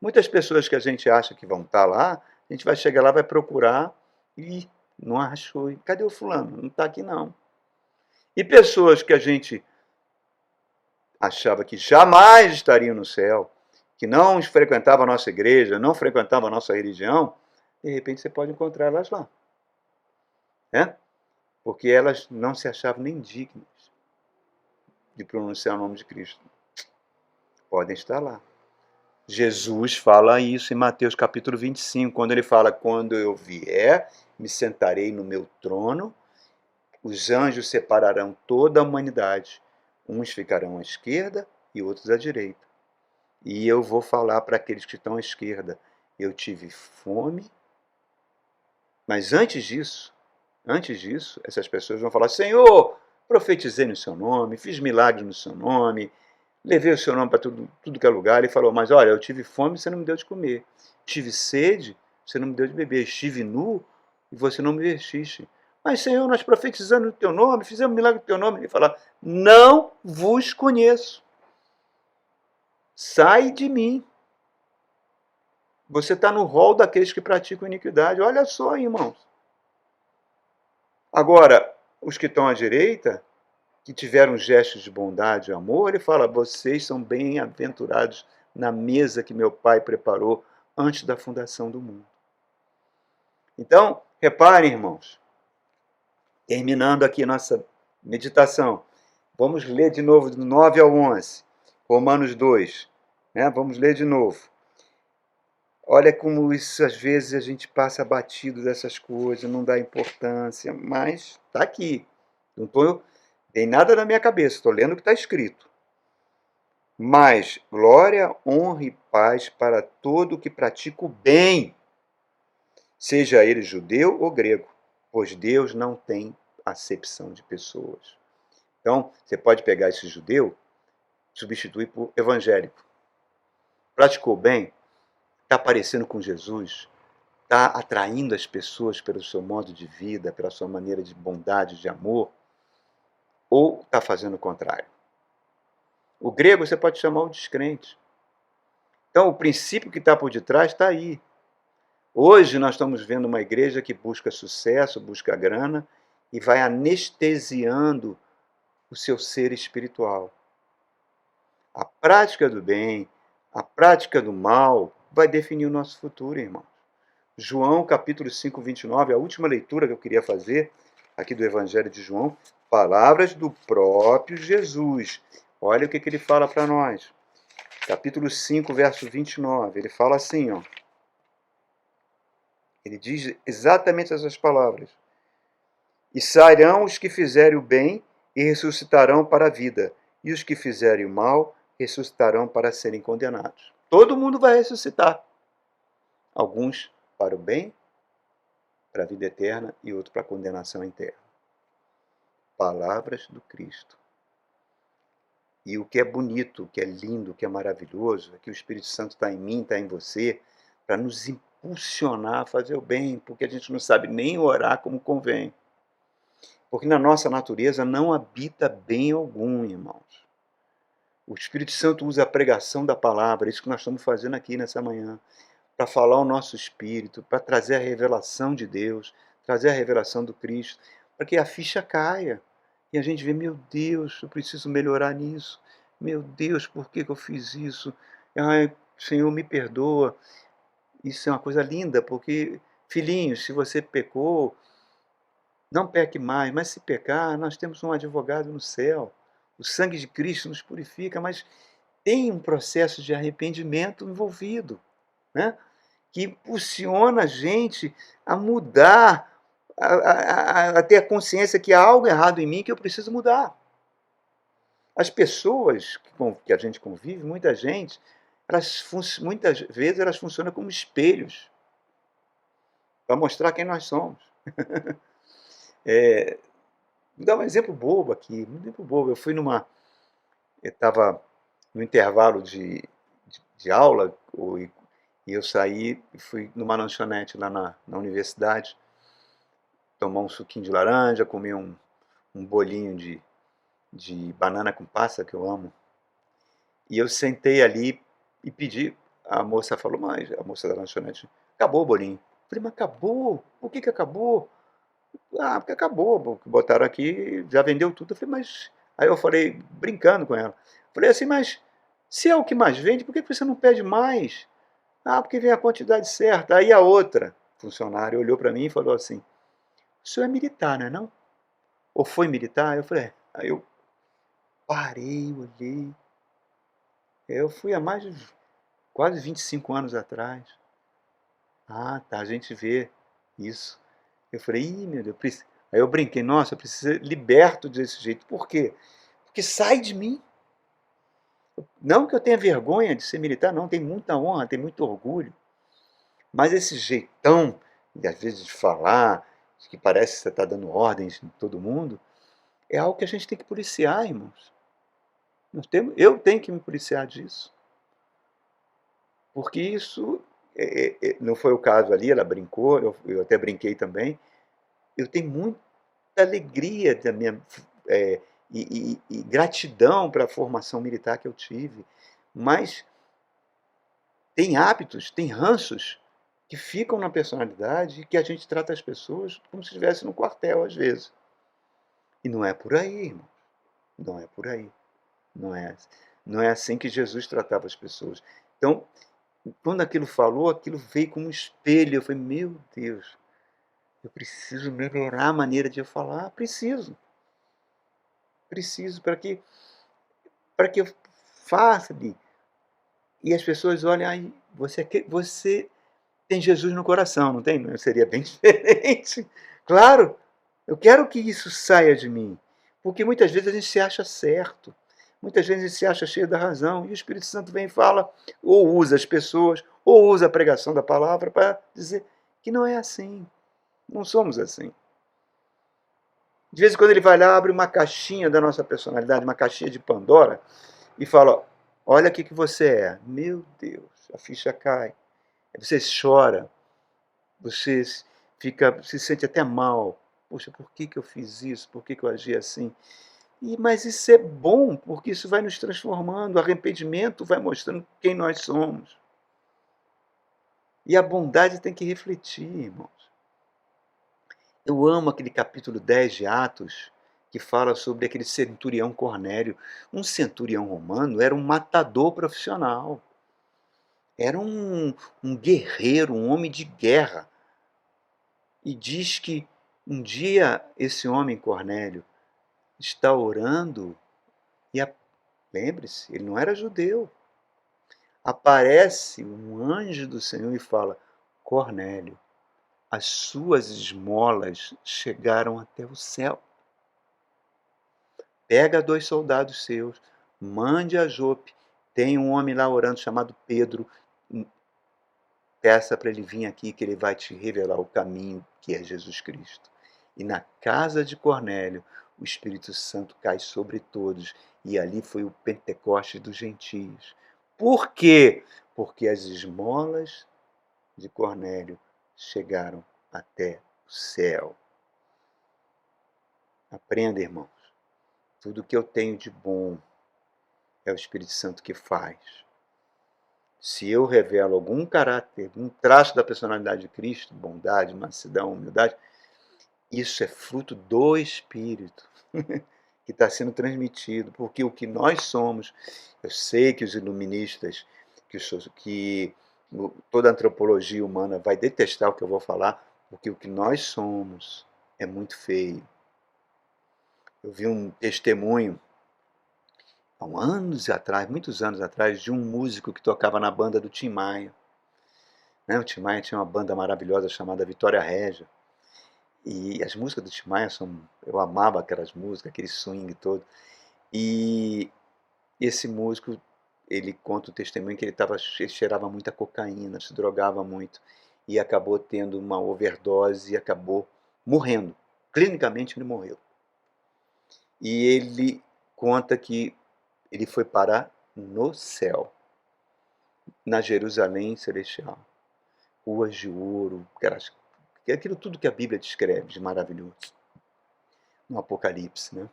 Muitas pessoas que a gente acha que vão estar lá, a gente vai chegar lá, vai procurar e não achou. E cadê o fulano? Não está aqui não. E pessoas que a gente achava que jamais estariam no céu, que não frequentavam a nossa igreja, não frequentavam a nossa religião, de repente você pode encontrar elas lá. Né? Porque elas não se achavam nem dignas de pronunciar o nome de Cristo. Podem estar lá. Jesus fala isso em Mateus capítulo 25, quando ele fala: quando eu vier, me sentarei no meu trono, os anjos separarão toda a humanidade, uns ficarão à esquerda e outros à direita. E eu vou falar para aqueles que estão à esquerda: eu tive fome, mas antes disso, essas pessoas vão falar: Senhor, profetizei no seu nome, fiz milagres no seu nome, levei o seu nome para tudo que é lugar. Ele falou: mas olha, eu tive fome e você não me deu de comer. Tive sede, você não me deu de beber. Estive nu e você não me vestiste. Mas, Senhor, nós profetizamos no teu nome, fizemos milagre no teu nome. Ele fala: não vos conheço. Sai de mim. Você está no rol daqueles que praticam iniquidade. Olha só, irmãos. Agora, os que estão à direita, que tiveram gestos de bondade e amor, ele fala: vocês são bem-aventurados na mesa que meu Pai preparou antes da fundação do mundo. Então, reparem, irmãos, terminando aqui nossa meditação, vamos ler de novo do 9 ao 11, Romanos 2, né? Vamos ler de novo. Olha como isso, às vezes, a gente passa batido dessas coisas, não dá importância, mas está aqui. Não tem nada na minha cabeça, estou lendo o que está escrito. Mas glória, honra e paz para todo o que pratica o bem, seja ele judeu ou grego, pois Deus não tem acepção de pessoas. Então, você pode pegar esse judeu, substituir por evangélico. Praticou bem, está parecendo com Jesus, está atraindo as pessoas pelo seu modo de vida, pela sua maneira de bondade, de amor, ou está fazendo o contrário? O grego você pode chamar o descrente. Então, o princípio que está por detrás está aí. Hoje nós estamos vendo uma igreja que busca sucesso, busca grana e vai anestesiando o seu ser espiritual. A prática do bem, a prática do mal vai definir o nosso futuro, irmãos. João capítulo 5, 29, a última leitura que eu queria fazer aqui do Evangelho de João, palavras do próprio Jesus. Olha o que ele fala para nós. Capítulo 5, verso 29, ele fala assim, ó. Ele diz exatamente essas palavras. E sairão os que fizerem o bem e ressuscitarão para a vida, e os que fizerem o mal ressuscitarão para serem condenados. Todo mundo vai ressuscitar. Alguns para o bem, para a vida eterna, e outros para a condenação eterna. Palavras do Cristo. E o que é bonito, o que é lindo, o que é maravilhoso, é que o Espírito Santo está em mim, está em você, para nos impulsionar a fazer o bem, porque a gente não sabe nem orar como convém. Porque na nossa natureza não habita bem algum, irmãos. O Espírito Santo usa a pregação da palavra, isso que nós estamos fazendo aqui nessa manhã, para falar o nosso espírito, para trazer a revelação de Deus, trazer a revelação do Cristo, para que a ficha caia. E a gente vê: meu Deus, eu preciso melhorar nisso. Meu Deus, por que eu fiz isso? Ai, Senhor, me perdoa. Isso é uma coisa linda, porque, filhinhos, se você pecou, não peque mais, mas se pecar, nós temos um advogado no céu. O sangue de Cristo nos purifica, mas tem um processo de arrependimento envolvido, né? Que impulsiona a gente a mudar, a ter a consciência que há algo errado em mim que eu preciso mudar. As pessoas que a gente convive, muita gente, muitas vezes elas funcionam como espelhos para mostrar quem nós somos. Vou dar um exemplo bobo aqui, um exemplo bobo. Eu estava no intervalo de de aula, e eu saí e fui numa lanchonete lá na universidade, tomar um suquinho de laranja, comer um bolinho de banana com passa, que eu amo. E eu sentei ali e pedi. A moça falou, mas a moça da lanchonete, acabou o bolinho. Eu falei, mas acabou? Por que acabou? Ah, porque acabou, porque botaram aqui, já vendeu tudo. Eu falei, mas. Aí eu falei, brincando com ela. Falei assim, mas se é o que mais vende, por que você não pede mais? Ah, porque vem a quantidade certa. Aí a outra funcionária olhou para mim e falou assim: o senhor é militar, não é não? Ou foi militar? Eu falei, é. Aí eu parei, olhei. Eu fui há mais de quase 25 anos atrás. Ah, tá, a gente vê isso. Eu falei, ih, meu Deus, aí eu brinquei, nossa, eu preciso ser liberto desse jeito. Por quê? Porque sai de mim. Não que eu tenha vergonha de ser militar, não, tem muita honra, tem muito orgulho. Mas esse jeitão, e às vezes de falar, que parece que você está dando ordens em todo mundo, é algo que a gente tem que policiar, irmãos. Eu tenho que me policiar disso. Porque isso não foi o caso ali, ela brincou, eu até brinquei também. Eu tenho muita alegria da minha, e gratidão para a formação militar que eu tive, mas tem hábitos, tem ranços que ficam na personalidade e que a gente trata as pessoas como se estivesse no quartel, às vezes. E não é por aí, irmão. Não é por aí. Não é, não é assim que Jesus tratava as pessoas. Então, quando aquilo falou, aquilo veio como um espelho. Eu falei, meu Deus, eu preciso melhorar a maneira de eu falar. Preciso. Preciso para que eu faça. E as pessoas olham, aí, você tem Jesus no coração, não tem? Não seria bem diferente. Claro, eu quero que isso saia de mim. Porque muitas vezes a gente se acha certo. Muitas vezes a gente se acha cheio da razão. E o Espírito Santo vem e fala, ou usa as pessoas, ou usa a pregação da palavra para dizer que não é assim. Não somos assim. De vez em quando ele vai lá, abre uma caixinha da nossa personalidade, uma caixinha de Pandora, e fala, olha o que você é. Meu Deus, a ficha cai. Você chora, você se sente até mal. Poxa, por que eu fiz isso? Por que eu agi assim? Mas isso é bom, porque isso vai nos transformando. O arrependimento vai mostrando quem nós somos. E a bondade tem que refletir, irmãos. Eu amo aquele capítulo 10 de Atos, que fala sobre aquele centurião Cornélio. Um centurião romano era um matador profissional. Era um guerreiro, um homem de guerra. E diz que um dia esse homem Cornélio está orando e, lembre-se, ele não era judeu. Aparece um anjo do Senhor e fala, Cornélio, as suas esmolas chegaram até o céu. Pega 2 soldados seus, mande a Jope, tem um homem lá orando chamado Pedro, peça para ele vir aqui que ele vai te revelar o caminho que é Jesus Cristo. E na casa de Cornélio, o Espírito Santo cai sobre todos, e ali foi o Pentecoste dos gentios. Por quê? Porque as esmolas de Cornélio chegaram até o céu. Aprenda, irmãos. Tudo que eu tenho de bom é o Espírito Santo que faz. Se eu revelo algum caráter, algum traço da personalidade de Cristo, bondade, mansidão, humildade, isso é fruto do Espírito que está sendo transmitido, porque o que nós somos, eu sei que os iluministas, que toda a antropologia humana vai detestar o que eu vou falar, porque o que nós somos é muito feio. Eu vi um testemunho há anos atrás, muitos anos atrás, de um músico que tocava na banda do Tim Maia. O Tim Maia tinha uma banda maravilhosa chamada Vitória Régia. E as músicas do Tim Maia eu amava aquelas músicas, aquele swing todo. E esse músico, ele conta o testemunho que ele cheirava muita cocaína, se drogava muito e acabou tendo uma overdose e acabou morrendo. Clinicamente ele morreu. E ele conta que ele foi parar no céu. na Jerusalém celestial. Ruas de ouro, aquilo tudo que a Bíblia descreve de maravilhoso no Apocalipse, né?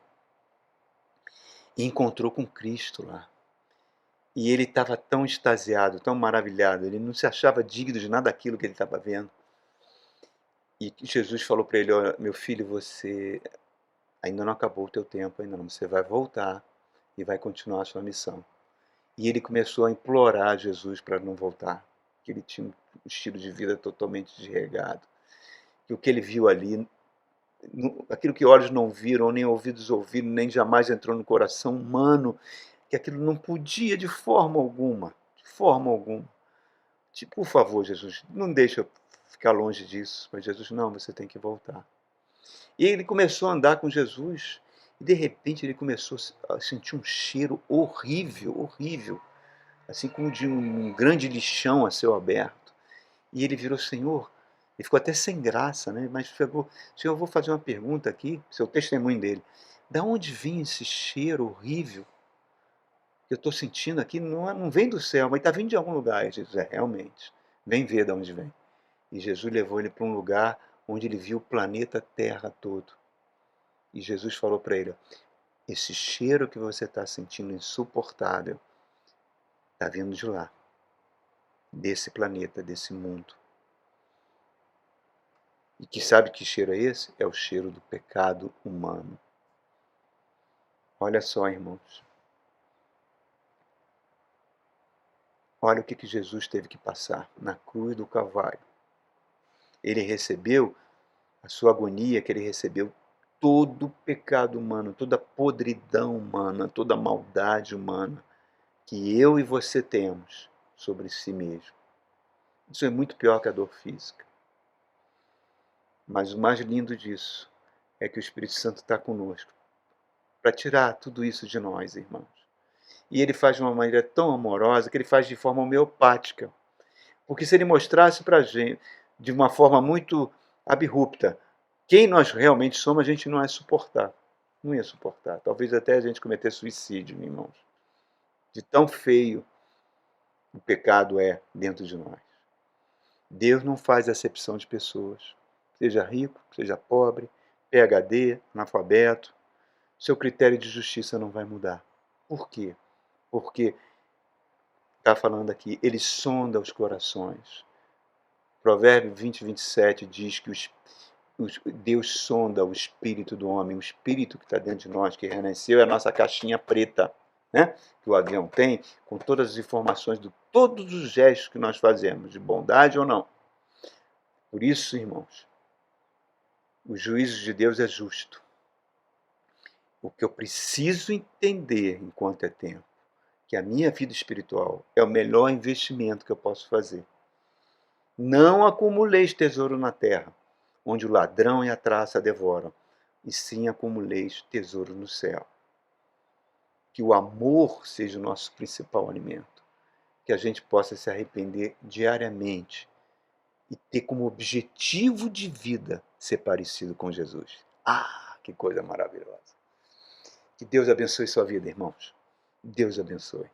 E encontrou com Cristo lá. E ele estava tão extasiado, tão maravilhado, ele não se achava digno de nada daquilo que ele estava vendo. E Jesus falou para ele: olha, meu filho, você ainda não acabou o teu tempo, ainda não. Você vai voltar e vai continuar a sua missão. E ele começou a implorar a Jesus para não voltar, que ele tinha um estilo de vida totalmente desregado. Que o que ele viu ali, aquilo que olhos não viram, nem ouvidos ouviram, nem jamais entrou no coração humano, que aquilo não podia de forma alguma, de forma alguma. Tipo, por favor, Jesus, não deixa eu ficar longe disso. Mas Jesus, não, você tem que voltar. E ele começou a andar com Jesus, e de repente ele começou a sentir um cheiro horrível, horrível, assim como de um grande lixão a céu aberto. E ele virou: Senhor, ele ficou até sem graça, né? Mas chegou: Senhor, eu vou fazer uma pergunta aqui, seu testemunho dele. Da onde vinha esse cheiro horrível que eu estou sentindo aqui? Não vem do céu, mas está vindo de algum lugar. E Jesus: realmente, vem ver de onde vem. E Jesus levou ele para um lugar onde ele viu o planeta Terra todo. E Jesus falou para ele: esse cheiro que você está sentindo insuportável está vindo de lá, desse planeta, desse mundo. E que sabe que cheiro é esse? É o cheiro do pecado humano. Olha só, irmãos. Olha o que Jesus teve que passar na cruz do Calvário. Ele recebeu a sua agonia, que ele recebeu todo o pecado humano, toda a podridão humana, toda a maldade humana que eu e você temos sobre si mesmo. Isso é muito pior que a dor física. Mas o mais lindo disso é que o Espírito Santo está conosco para tirar tudo isso de nós, irmãos. E ele faz de uma maneira tão amorosa que ele faz de forma homeopática. Porque se ele mostrasse para a gente de uma forma muito abrupta quem nós realmente somos, a gente não ia suportar. Não ia suportar. Talvez até a gente cometer suicídio, irmãos. De tão feio o pecado é dentro de nós. Deus não faz acepção de pessoas. Seja rico, seja pobre, PhD, analfabeto. Seu critério de justiça não vai mudar. Por quê? Porque, está falando aqui, ele sonda os corações. Provérbio 20, 27 diz que Deus sonda o espírito do homem, o espírito que está dentro de nós, que renasceu, é a nossa caixinha preta, né? Que o avião tem, com todas as informações de todos os gestos que nós fazemos, de bondade ou não. Por isso, irmãos, o juízo de Deus é justo. O que eu preciso entender enquanto é tempo, que a minha vida espiritual é o melhor investimento que eu posso fazer. Não acumuleis tesouro na terra, onde o ladrão e a traça devoram, e sim acumuleis tesouro no céu. Que o amor seja o nosso principal alimento. Que a gente possa se arrepender diariamente e ter como objetivo de vida ser parecido com Jesus. Ah, que coisa maravilhosa! Que Deus abençoe sua vida, irmãos. Deus abençoe.